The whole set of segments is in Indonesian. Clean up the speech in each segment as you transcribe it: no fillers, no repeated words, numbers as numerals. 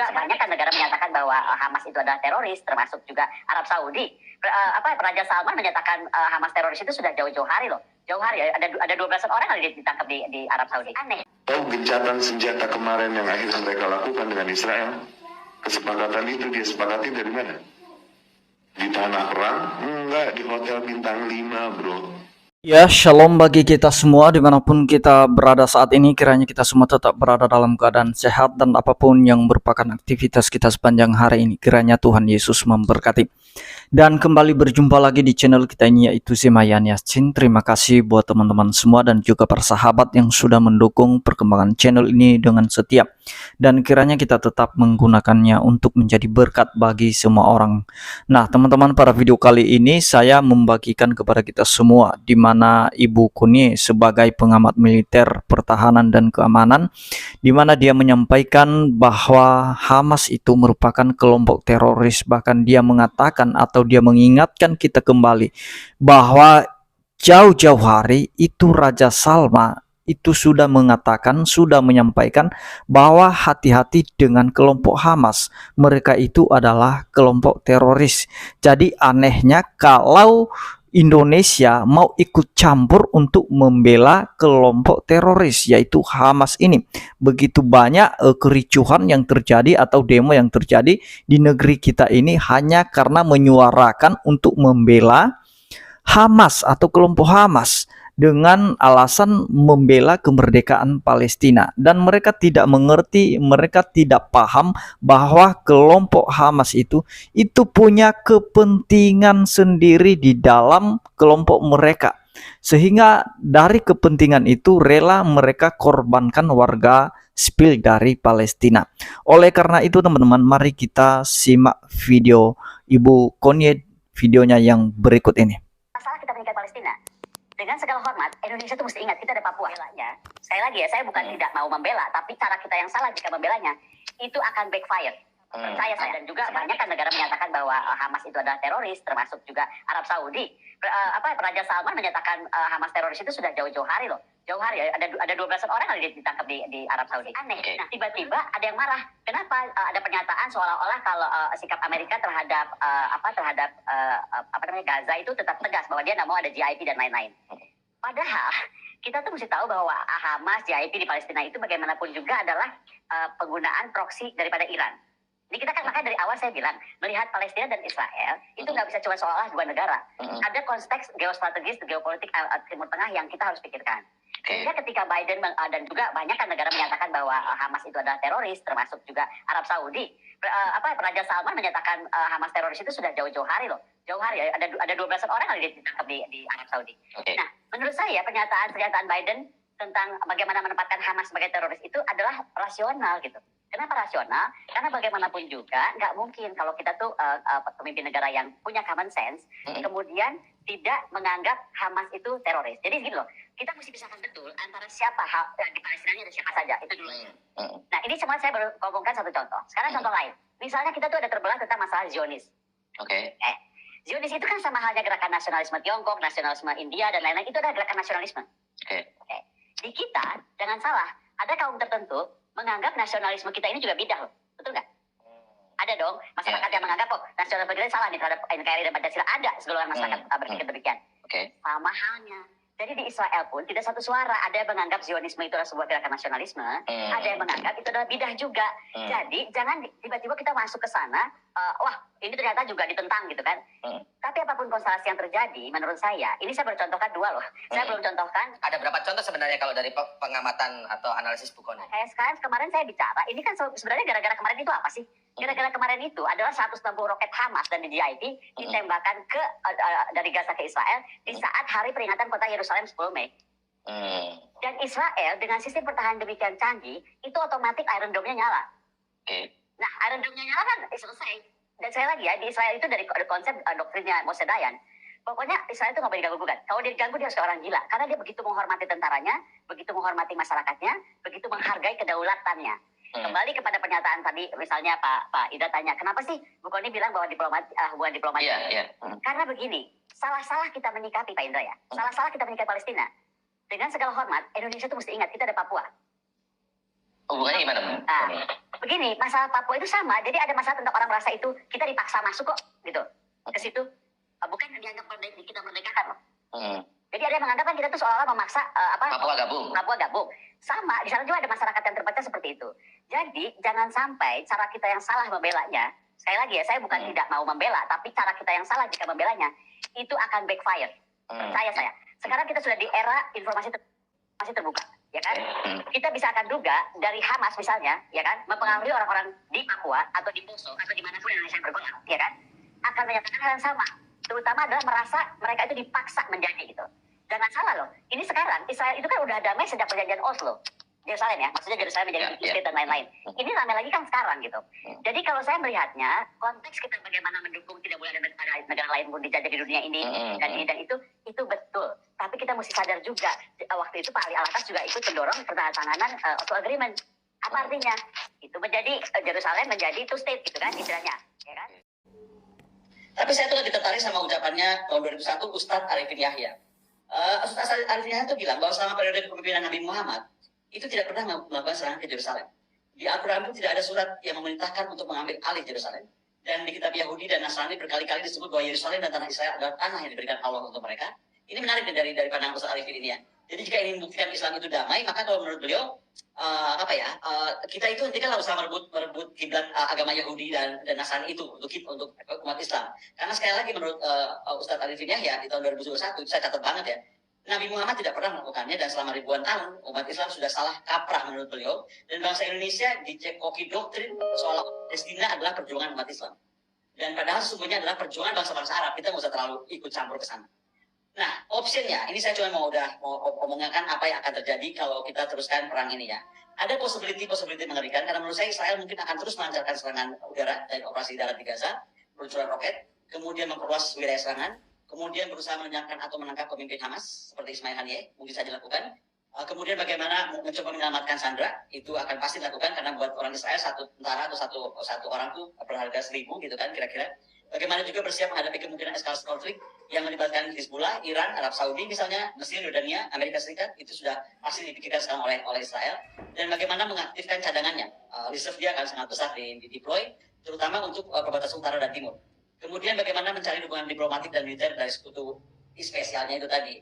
juga banyak kan negara menyatakan bahwa Hamas itu adalah teroris, termasuk juga Arab Saudi. Raja Salman menyatakan Hamas teroris itu sudah jauh-jauh hari loh. Jauh hari, ada 12 orang yang ditangkap di Arab Saudi. Aneh. Gencatan senjata kemarin yang akhirnya mereka lakukan dengan Israel, kesepakatan itu dia sepakati dari mana? Di tanah perang? Enggak, di hotel bintang 5 bro. Ya, shalom bagi kita semua dimanapun kita berada saat ini. Kiranya kita semua tetap berada dalam keadaan sehat dan apapun yang merupakan aktivitas kita sepanjang hari ini, kiranya Tuhan Yesus memberkati. Dan kembali berjumpa lagi di channel kita ini, yaitu Zemayan Yasin. Terima kasih buat teman-teman semua dan juga para sahabat yang sudah mendukung perkembangan channel ini dengan setia. Dan kiranya kita tetap menggunakannya untuk menjadi berkat bagi semua orang. Nah teman-teman, pada video kali ini saya membagikan kepada kita semua di mana Ibu Kunye sebagai pengamat militer, pertahanan dan keamanan, di mana dia menyampaikan bahwa Hamas itu merupakan kelompok teroris. Bahkan dia mengatakan atau dia mengingatkan kita kembali bahwa jauh-jauh hari itu Raja Salman itu sudah mengatakan, sudah menyampaikan bahwa hati-hati dengan kelompok Hamas. Mereka itu adalah kelompok teroris. Jadi anehnya kalau Indonesia mau ikut campur untuk membela kelompok teroris yaitu Hamas ini. Begitu banyak kericuhan yang terjadi atau demo yang terjadi di negeri kita ini hanya karena menyuarakan untuk membela Hamas atau kelompok Hamas dengan alasan membela kemerdekaan Palestina. Dan mereka tidak mengerti, mereka tidak paham bahwa kelompok Hamas itu punya kepentingan sendiri di dalam kelompok mereka, sehingga dari kepentingan itu rela mereka korbankan warga sipil dari Palestina. Oleh karena itu teman-teman, mari kita simak video Ibu Kunye, videonya yang berikut ini. Masalah kita meningkat Palestina. Dengan segala hormat, Indonesia itu mesti ingat kita ada Papua. Sekali lagi ya, saya bukan tidak mau membela, tapi cara kita yang salah jika membelanya itu akan backfire. Percaya saya. Dan juga banyak kan negara menyatakan bahwa Hamas itu adalah teroris, termasuk juga Arab Saudi. Raja Salman menyatakan Hamas teroris itu sudah jauh-jauh hari loh. Jauh hari, ada 12 orang yang ditangkap di Arab Saudi. Aneh. Nah, tiba-tiba ada yang marah. Kenapa ada pernyataan seolah-olah kalau sikap Amerika terhadap Gaza itu tetap tegas bahwa dia nggak mau ada GIP dan lain-lain. Padahal kita tuh mesti tahu bahwa Hamas, GIP di Palestina itu bagaimanapun juga adalah penggunaan proksi daripada Iran. Jadi kita kan makanya dari awal saya bilang melihat Palestina dan Israel itu nggak bisa cuma seolah dua negara. Ada konteks geostrategis, geopolitik Timur Tengah yang kita harus pikirkan. Sehingga ketika Biden dan juga banyak kan negara menyatakan bahwa Hamas itu adalah teroris, termasuk juga Arab Saudi. Raja Salman menyatakan Hamas teroris itu sudah jauh-jauh hari loh. Jauh hari, ada 12 orang yang ditangkap di Arab Saudi. Nah, menurut saya pernyataan Biden tentang bagaimana menempatkan Hamas sebagai teroris itu adalah rasional gitu. Kenapa rasional? Karena bagaimanapun juga nggak mungkin kalau kita tuh pemimpin negara yang punya common sense kemudian tidak menganggap Hamas itu teroris. Jadi gini loh, kita mesti pisahkan betul antara siapa di Palestina ini ada siapa saja, itu dulu. Nah ini semua saya baru ngomongkan satu contoh. Sekarang contoh lain, misalnya kita tuh ada terbelah tentang masalah Zionis. Zionis itu kan sama halnya gerakan nasionalisme Tiongkok, nasionalisme India dan lain-lain, itu adalah gerakan nasionalisme. Di kita, jangan salah, ada kaum tertentu menganggap nasionalisme kita ini juga bidah loh, betul nggak? Ada dong masyarakat yang menganggap nasionalisme kita salah nih terhadap NKRI dan Pancasila. Ada segelintir masyarakat berpikir demikian. Sama halnya. Jadi di Israel pun tidak satu suara. Ada yang menganggap Zionisme itu adalah sebuah gerakan nasionalisme. Ada yang menganggap itu adalah bidah juga. Jadi jangan tiba-tiba kita masuk ke sana. Wah ini ternyata juga ditentang gitu kan. Tapi apapun konstelasi yang terjadi, menurut saya, ini saya baru contohkan dua loh. Saya belum contohkan. Ada berapa contoh sebenarnya kalau dari pengamatan atau analisis Bu Kunye? Kayak sekarang kemarin saya bicara, ini kan sebenarnya gara-gara kemarin itu apa sih? Gara-gara kemarin itu adalah 160 roket Hamas dan GIP ditembakkan dari Gaza ke Israel di saat hari peringatan kota Yerusalem 10 Mei. Dan Israel dengan sistem pertahanan demikian canggih, itu otomatis Iron Dome-nya nyala. Nah, Iron Dome-nya nyala kan selesai. Dan saya lagi ya, di Israel itu dari konsep doktrinnya Moshe Dayan, pokoknya Israel itu nggak boleh diganggu-gugat. Kalau dia diganggu, dia harus orang gila. Karena dia begitu menghormati tentaranya, begitu menghormati masyarakatnya, begitu menghargai kedaulatannya. Kembali kepada pernyataan tadi, misalnya Pak Ida tanya, kenapa sih Bu Kunye bilang bahwa hubungan diplomatik? Karena begini, salah-salah kita menyikapi Pak Indra ya, salah-salah kita menyikapi Palestina. Dengan segala hormat, Indonesia itu mesti ingat, kita ada Papua. Hubungannya gimana? Nah, begini, masalah Papua itu sama. Jadi ada masalah tentang orang merasa itu kita dipaksa masuk kok, gitu, ke situ. Bukan dianggap kita merdekakan loh. Jadi ada yang menganggap kan kita tuh seolah-olah memaksa Papua gabung. Papua gabung. Sama, di sana juga ada masyarakat yang terpecah seperti itu. Jadi jangan sampai cara kita yang salah membelanya. Sekali lagi ya, saya bukan tidak mau membela, tapi cara kita yang salah jika membelanya itu akan backfire. Percaya saya. Sekarang kita sudah di era informasi terbuka, ya kan? Kita bisa akan duga dari Hamas misalnya, ya kan, mempengaruhi orang-orang di Papua atau di Poso atau dimanapun Indonesia bergolak, ya kan, akan menyatakan hal yang sama. Terutama adalah merasa mereka itu dipaksa menjadi gitu. Jangan salah loh, ini sekarang Israel itu kan udah damai sejak perjanjian Oslo. Jerusalem ya, maksudnya Jerusalem menjadi state dan lain-lain. Ini ramai lagi kan sekarang gitu. Jadi kalau saya melihatnya, konteks kita bagaimana mendukung tidak boleh ada negara lain pun dijajah di dunia ini dan ini dan itu betul. Tapi kita mesti sadar juga, waktu itu Pak Ali Alatas juga ikut mendorong penandatanganan Oslo Agreement. Apa artinya? Itu menjadi Jerusalem menjadi two state gitu kan istilahnya, ya kan? Tapi saya tuh lebih tertarik sama ucapannya tahun 2001 Ustadz Arifin Yahya. Ustadz Arifin Yahya itu bilang bahwa selama periode kepemimpinan Nabi Muhammad itu tidak pernah melakukan serangan ke Yerusalem. Di Al-Quran pun tidak ada surat yang memerintahkan untuk mengambil alih Yerusalem. Dan di kitab Yahudi dan Nasrani berkali-kali disebut bahwa Yerusalem dan tanah Israel adalah tanah yang diberikan Allah untuk mereka. Ini menarik dari pandangan Ustadz Arifin ini ya. Jadi jika ingin membuktikan Islam itu damai, maka kalau menurut beliau kita itu nanti kan harus merebut kiblat agama Yahudi dan Nasrani itu untuk umat Islam. Karena sekali lagi menurut Ustadz Arifin Yahya di tahun 2021 saya catat banget ya. Nabi Muhammad tidak pernah melakukannya dan selama ribuan tahun umat Islam sudah salah kaprah menurut beliau dan bangsa Indonesia dicekoki doktrin seolah Palestina adalah perjuangan umat Islam dan padahal sesungguhnya adalah perjuangan bangsa-bangsa Arab. Kita nggak usah terlalu ikut campur ke sana. Nah, optionnya ini saya cuma mau omongkan apa yang akan terjadi kalau kita teruskan perang ini ya. Ada possibility mengerikan karena menurut saya Israel mungkin akan terus melancarkan serangan udara dan operasi darat di Gaza, peluncuran roket, kemudian memperluas wilayah serangan, kemudian berusaha menyampaikan atau menangkap pemimpin Hamas seperti Ismail Haniyeh mungkin saja dilakukan. Kemudian bagaimana mencoba menyelamatkan Sandra itu akan pasti dilakukan karena buat orang Israel satu tentara atau satu orang tuh berharga 1.000 gitu kan kira-kira. Bagaimana juga bersiap menghadapi kemungkinan eskalasi konflik yang melibatkan Hizbullah, Iran, Arab Saudi misalnya, Mesir, Yordania, Amerika Serikat itu sudah pasti dipikirkan sekarang oleh Israel. Dan bagaimana mengaktifkan cadangannya, reserve dia akan sangat besar di deploy, terutama untuk perbatasan utara dan timur. Kemudian bagaimana mencari dukungan diplomatik dan militer dari sekutu spesialnya itu tadi,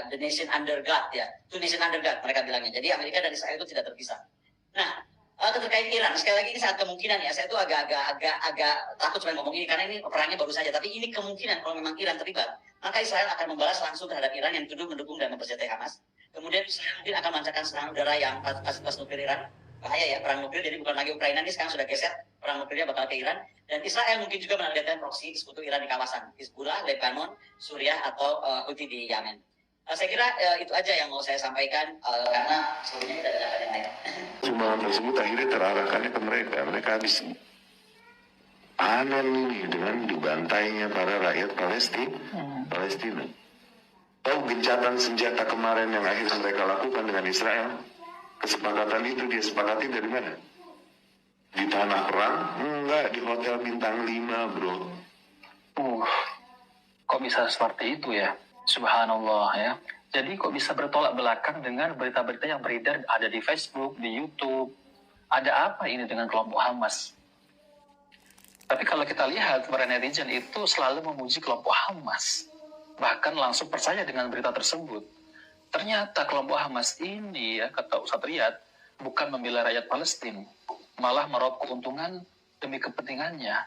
the nation under God ya, two nation under God mereka bilangnya. Jadi Amerika dan Israel itu tidak terpisah. Nah, terkait Iran, sekali lagi ini sangat kemungkinan ya. Saya tuh agak takut cuma ngomong ini karena ini perangnya baru saja. Tapi ini kemungkinan kalau memang Iran terlibat, maka Israel akan membalas langsung terhadap Iran yang tuduh mendukung dan mempersenjatai Hamas. Kemudian Israel mungkin akan melancarkan serangan udara yang fasilitas nuklir Iran. Bahaya ya perang nuklir. Jadi bukan lagi Ukraina ini sekarang sudah geser perang nuklirnya bakal ke Iran. Dan Israel mungkin juga menargetkan proksi sekutu Iran di kawasan Hizbullah, Lebanon, Suriah atau Houthi di Yemen. Saya kira itu aja yang mau saya sampaikan karena sebelumnya kita ada yang lain. Sumbangan tersebut akhirnya terarahkannya ke mereka. Mereka habis panen ini dengan dibantainya para rakyat Palestina. Tahu gencatan senjata kemarin yang akhirnya mereka lakukan dengan Israel? Kesepakatan itu dia sepakati dari mana? Di tanah perang? Enggak, di hotel bintang 5 bro. Kok bisa seperti itu ya? Subhanallah ya. Jadi kok bisa bertolak belakang dengan berita-berita yang beredar ada di Facebook, di YouTube. Ada apa ini dengan kelompok Hamas? Tapi kalau kita lihat, para netizen itu selalu memuji kelompok Hamas. Bahkan langsung percaya dengan berita tersebut. Ternyata kelompok Hamas ini, ya kata Ustadz Riyad, bukan membela rakyat Palestina. Malah meraup keuntungan demi kepentingannya.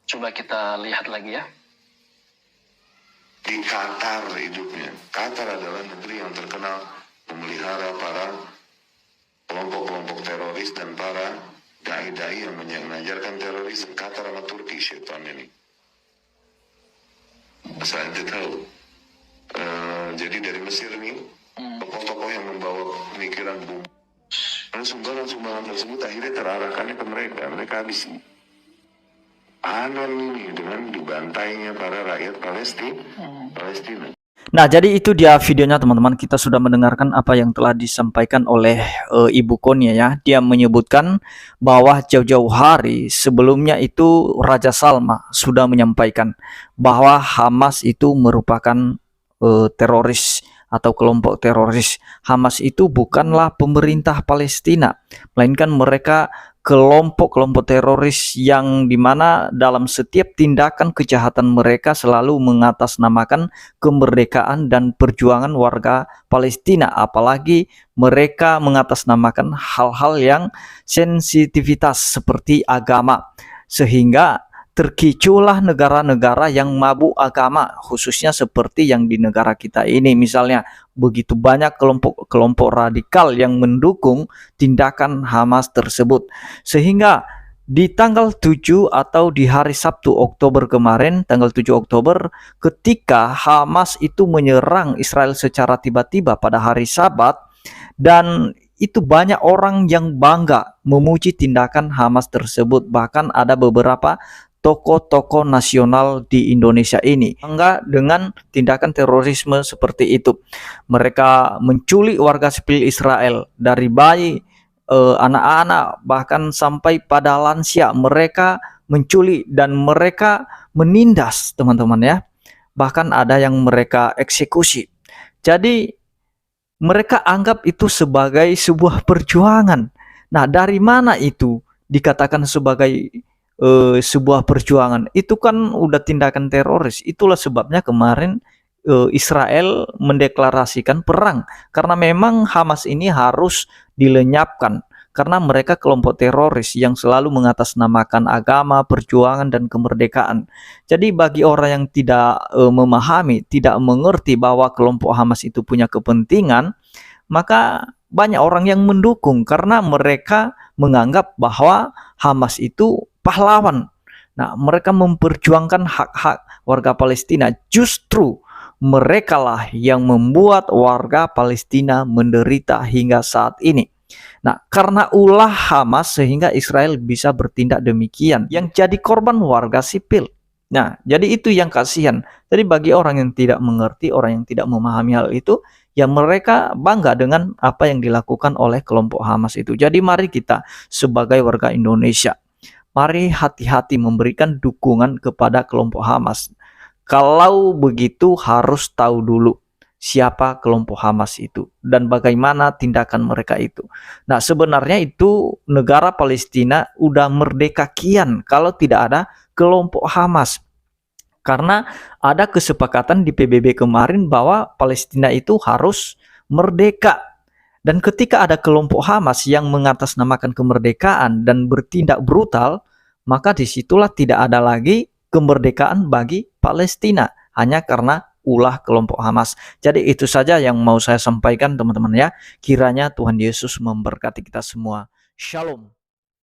Coba kita lihat lagi ya. Di Qatar hidupnya. Qatar adalah negeri yang terkenal memelihara para kelompok-kelompok teroris dan para dai-dai yang mengajarkan teroris. Qatar sama Turki syaitan ini. Asal ente tahu. Jadi dari Mesir nih, tokoh-tokoh yang membawa pemikiran bom. Dan sumbangan tersebut akhirnya terarahkannya ke mereka. Mereka habis panen ini dengan dibantainya para rakyat Palestina. Nah, jadi itu dia videonya teman-teman. Kita sudah mendengarkan apa yang telah disampaikan oleh Ibu Konia ya. Dia menyebutkan bahwa jauh-jauh hari sebelumnya itu Raja Salman sudah menyampaikan bahwa Hamas itu merupakan teroris atau kelompok teroris. Hamas itu bukanlah pemerintah Palestina, melainkan mereka kelompok-kelompok teroris yang dimana dalam setiap tindakan kejahatan mereka selalu mengatasnamakan kemerdekaan dan perjuangan warga Palestina, apalagi mereka mengatasnamakan hal-hal yang sensitivitas seperti agama, sehingga terkiculah negara-negara yang mabuk agama, khususnya seperti yang di negara kita ini. Misalnya begitu banyak kelompok-kelompok radikal yang mendukung tindakan Hamas tersebut, sehingga di tanggal 7 atau di hari Sabtu Oktober kemarin, tanggal 7 Oktober, ketika Hamas itu menyerang Israel secara tiba-tiba pada hari Sabat, dan itu banyak orang yang bangga memuji tindakan Hamas tersebut. Bahkan ada beberapa tokoh-tokoh nasional di Indonesia ini bangga dengan tindakan terorisme seperti itu. Mereka menculik warga sipil Israel, dari bayi, anak-anak, bahkan sampai pada lansia. Mereka menculik dan mereka menindas, teman-teman ya. Bahkan ada yang mereka eksekusi. Jadi mereka anggap itu sebagai sebuah perjuangan. Nah, dari mana itu dikatakan sebagai sebuah perjuangan? Itu kan udah tindakan teroris. Itulah sebabnya kemarin Israel mendeklarasikan perang, karena memang Hamas ini harus dilenyapkan, karena mereka kelompok teroris yang selalu mengatasnamakan agama, perjuangan, dan kemerdekaan. Jadi bagi orang yang tidak memahami, tidak mengerti bahwa kelompok Hamas itu punya kepentingan, maka banyak orang yang mendukung karena mereka menganggap bahwa Hamas itu pahlawan. Nah, mereka memperjuangkan hak-hak warga Palestina. Justru merekalah yang membuat warga Palestina menderita hingga saat ini. Nah, karena ulah Hamas sehingga Israel bisa bertindak demikian, yang jadi korban warga sipil. Nah, jadi itu yang kasihan. Jadi bagi orang yang tidak mengerti, orang yang tidak memahami hal itu, ya mereka bangga dengan apa yang dilakukan oleh kelompok Hamas itu. Jadi mari kita sebagai warga Indonesia, mari hati-hati memberikan dukungan kepada kelompok Hamas. Kalau begitu harus tahu dulu siapa kelompok Hamas itu dan bagaimana tindakan mereka itu. Nah, sebenarnya itu negara Palestina udah merdeka kian kalau tidak ada kelompok Hamas. Karena ada kesepakatan di PBB kemarin bahwa Palestina itu harus merdeka. Dan ketika ada kelompok Hamas yang mengatasnamakan kemerdekaan dan bertindak brutal, maka disitulah tidak ada lagi kemerdekaan bagi Palestina, hanya karena ulah kelompok Hamas. Jadi itu saja yang mau saya sampaikan, teman-teman ya. Kiranya Tuhan Yesus memberkati kita semua. Shalom.